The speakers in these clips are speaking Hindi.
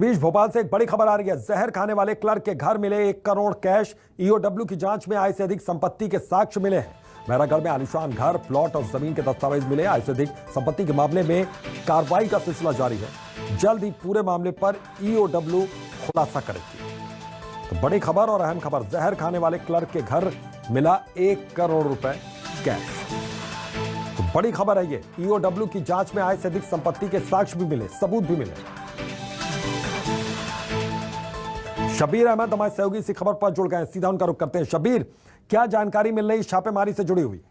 बीच भोपाल से एक बड़ी खबर आ रही है। जहर खाने वाले क्लर्क के घर मिले 1 करोड़ कैश। ईओडब्ल्यू की जांच में आय से अधिक संपत्ति के साक्ष्य मिले हैं। महरागढ़ में आलिशान घर, प्लॉट और जमीन के दस्तावेज मिले। आय से अधिक संपत्ति के मामले में कार्रवाई का सिलसिला जारी है। जल्द ही पूरे मामले पर ईओडब्ल्यू खुलासा करेगी। तो बड़ी खबर और अहम खबर, जहर खाने वाले क्लर्क के घर मिला 1 करोड़ रुपए कैश। तो बड़ी खबर है ये। ईओडब्ल्यू की जांच में आय से अधिक संपत्ति के साक्ष्य भी मिले, सबूत भी मिले। शबीर अहमद हमारे सहयोगी इसी खबर पर जुड़ गए, सीधा उनका रुख करते हैं। शबीर, क्या जानकारी मिल रही छापेमारी से जुड़ी हुई?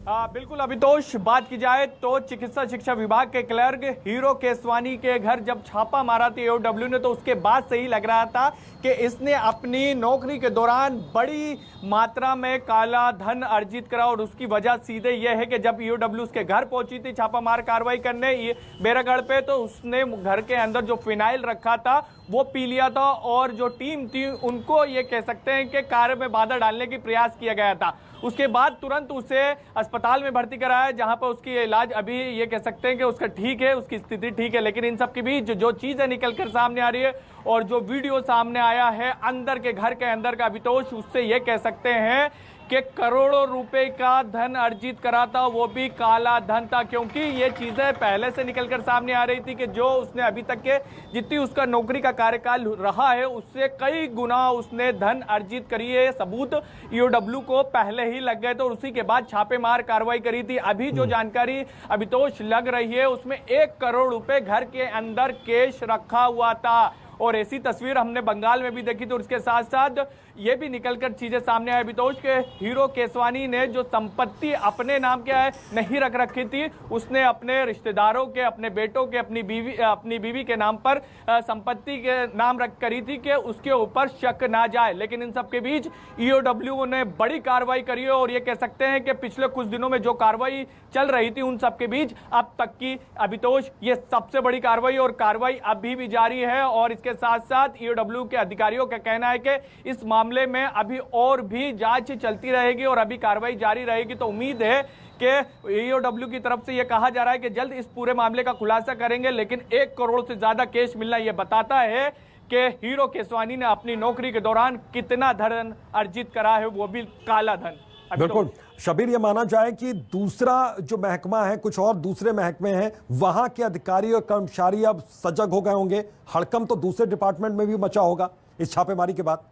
बिल्कुल अभितोष, बात की जाए तो चिकित्सा शिक्षा विभाग के क्लर्क हीरो केसवानी के घर जब छापा मारा था ईओडब्ल्यू ने, तो उसके बाद से ही लग रहा था कि इसने अपनी नौकरी के दौरान बड़ी मात्रा में काला धन अर्जित करा। और उसकी वजह सीधे यह है कि जब ईओडब्ल्यू उसके घर पहुंची थी छापामार कार्रवाई करने बैरागढ़ पे, तो उसने घर के अंदर जो फिनाइल रखा था वो पी लिया था। और जो टीम थी उनको ये कह सकते हैं कि कार्य में बाधा डालने की प्रयास किया गया था। उसके बाद तुरंत उसे अस्पताल में भर्ती कराया, जहां पर उसकी इलाज अभी ये कह सकते हैं कि उसका ठीक है, उसकी स्थिति ठीक है। लेकिन इन सब के बीच जो चीजें निकलकर सामने आ रही है और जो वीडियो सामने आया है अंदर के घर के अंदर का अभितोष, उससे ये कह सकते हैं कि करोड़ों रुपए का धन अर्जित करा था, वो भी काला धन था। क्योंकि ये चीजें पहले से निकलकर सामने आ रही थी कि जो उसने अभी तक के जितनी उसका नौकरी का कार्यकाल रहा है उससे कई गुना उसने धन अर्जित करी है। सबूत ईओडब्ल्यू को पहले ही लग गए थे और उसी के बाद छापेमार कार्रवाई करी थी। अभी जो जानकारी अभितोष लग रही है उसमें 1 करोड़ रुपए घर के अंदर कैश रखा हुआ था। और ऐसी तस्वीर हमने बंगाल में भी देखी थी। और इसके साथ साथ ये भी निकलकर चीजें सामने आई अभितोष के हीरो केसवानी ने जो संपत्ति अपने नाम के नहीं रख रखी थी, उसने अपने रिश्तेदारों के, अपने बेटों के, अपनी बीवी के नाम पर संपत्ति के नाम रख करी थी कि उसके ऊपर शक ना जाए। लेकिन इन सब के बीच ईओडब्ल्यू ने बड़ी कार्रवाई करी है। और ये कह सकते हैं कि पिछले कुछ दिनों में जो कार्रवाई चल रही थी उन सब के बीच अब तक की अभितोष ये सबसे बड़ी कार्रवाई, और कार्रवाई अभी भी जारी है। और इसके साथ साथ ईओडब्ल्यू के अधिकारियों का कहना है कि इस मामले में अभी और भी जांच चलती रहेगी और अभी कार्रवाई जारी रहेगी। तो उम्मीद है कि ईओडब्ल्यू की तरफ से यह कहा जा रहा है कि जल्द इस पूरे मामले का खुलासा करेंगे। लेकिन 1 करोड़ से ज्यादा कैश मिलना यह बताता है कि हीरो केसवानी ने अपनी नौकरी के दौरान कितना धन अर्जित करा है, वो भी काला धन। बिल्कुल शबीर, ये माना जाए कि दूसरा जो महकमा है, कुछ और दूसरे महकमे हैं, वहां के अधिकारी और कर्मचारी अब सजग हो गए होंगे। हड़कंप तो दूसरे डिपार्टमेंट में भी मचा होगा इस छापेमारी के बाद।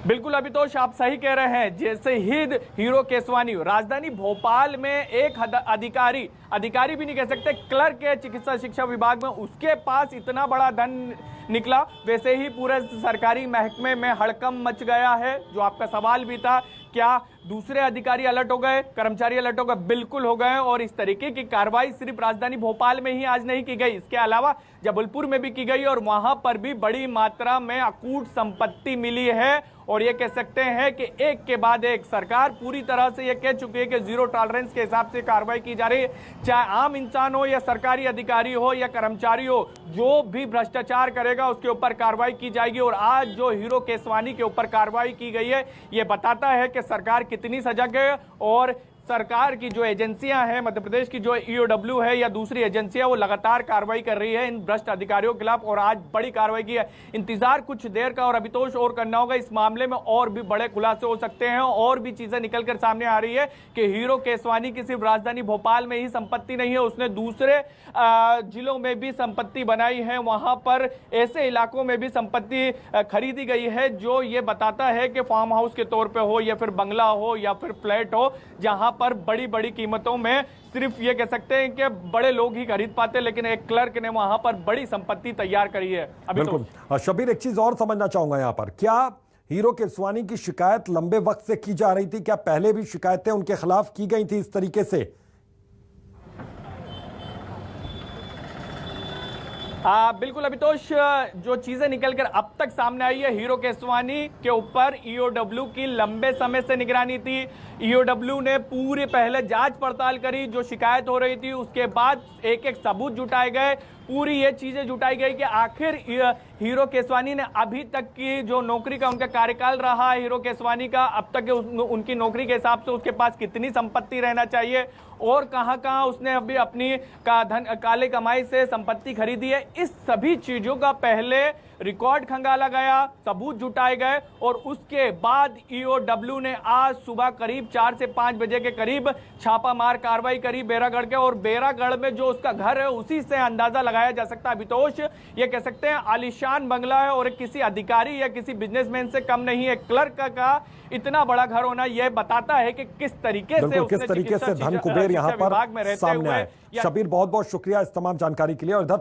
बिल्कुल अभितोष, आप सही कह रहे हैं। जैसे ही हीरो केसवानी राजधानी भोपाल में एक अधिकारी भी नहीं कह सकते, क्लर्क है चिकित्सा शिक्षा विभाग में, उसके पास इतना बड़ा धन निकला, वैसे ही पूरे सरकारी महकमे में हड़कंप मच गया है। जो आपका सवाल भी था, क्या दूसरे अधिकारी अलर्ट हो गए, कर्मचारी अलर्ट हो गए? बिल्कुल हो गए। और इस तरीके की कार्रवाई सिर्फ राजधानी भोपाल में ही आज नहीं की गई, इसके अलावा जबलपुर में भी की गई और वहां पर भी बड़ी मात्रा में अकूट संपत्ति मिली है। और ये कह सकते हैं कि एक के बाद एक सरकार पूरी तरह से ये कह चुकी है कि जीरो टॉलरेंस के हिसाब से कार्रवाई की जा रही है। चाहे आम इंसान हो या सरकारी अधिकारी हो या कर्मचारी हो, जो भी भ्रष्टाचार करेगा उसके ऊपर कार्रवाई की जाएगी। और आज जो हीरो केसवानी के ऊपर कार्रवाई की गई है, ये बताता है कि सरकार कितनी सजग है। और सरकार की जो एजेंसियां हैं, मध्य प्रदेश की जो ईओडब्ल्यू है या दूसरी एजेंसियां, वो लगातार कार्रवाई कर रही है इन भ्रष्ट अधिकारियों के खिलाफ। और आज बड़ी कार्रवाई की है। इंतजार कुछ देर का और अभितोष और करना होगा। इस मामले में और भी बड़े खुलासे हो सकते हैं और भी चीजें निकलकर सामने आ रही है कि हीरो केसवानी की सिर्फ राजधानी भोपाल में ही संपत्ति नहीं है, उसने दूसरे जिलों में भी संपत्ति बनाई है। वहां पर ऐसे इलाकों में भी संपत्ति खरीदी गई है जो ये बताता है कि फार्म हाउस के तौर पर हो या फिर बंगला हो या फिर फ्लैट हो, जहां पर बड़ी बड़ी कीमतों में सिर्फ ये कह सकते हैं कि बड़े लोग ही खरीद पाते, लेकिन एक क्लर्क ने वहां पर बड़ी संपत्ति तैयार करी है। बिल्कुल शबीर, एक चीज और समझना चाहूंगा यहां पर, क्या हीरो केसवानी की शिकायत लंबे वक्त से की जा रही थी? क्या पहले भी शिकायतें उनके खिलाफ की गई थी इस तरीके से? बिल्कुल अभितोष, जो चीजें निकलकर अब तक सामने आई है, हीरो केसवानी के ऊपर ईओडब्ल्यू की लंबे समय से निगरानी थी। ईओडब्ल्यू ने पूरे पहले जांच पड़ताल करी, जो शिकायत हो रही थी उसके बाद एक एक सबूत जुटाए गए, पूरी ये चीजें जुटाई गई कि आखिर हीरो केसवानी ने अभी तक की जो नौकरी का उनका कार्यकाल रहा है हीरो केसवानी का, अब तक उनकी नौकरी के हिसाब से उसके पास कितनी संपत्ति रहना चाहिए और कहां उसने अभी अपनी काले कमाई से संपत्ति खरीदी है, इस सभी चीजों का पहले रिकॉर्ड खंगाला गया, सबूत जुटाए गए और उसके बाद ईओडब्ल्यू ने आज सुबह करीब 4 से 5 बजे के करीब छापामार कार्रवाई करी बेरागढ़ के, और बेरागढ़ में जो उसका घर है उसी से अंदाजा लगाया जा सकता है अभितोष, ये कह सकते हैं आलीशान बंगला है और किसी अधिकारी या किसी बिजनेसमैन से कम नहीं है। क्लर्क का इतना बड़ा घर होना यह बताता है कि किस तरीके से धन कुबेर यहाँ पर सामने आए। शबीर, बहुत बहुत शुक्रिया इस तमाम जानकारी के लिए। और इधर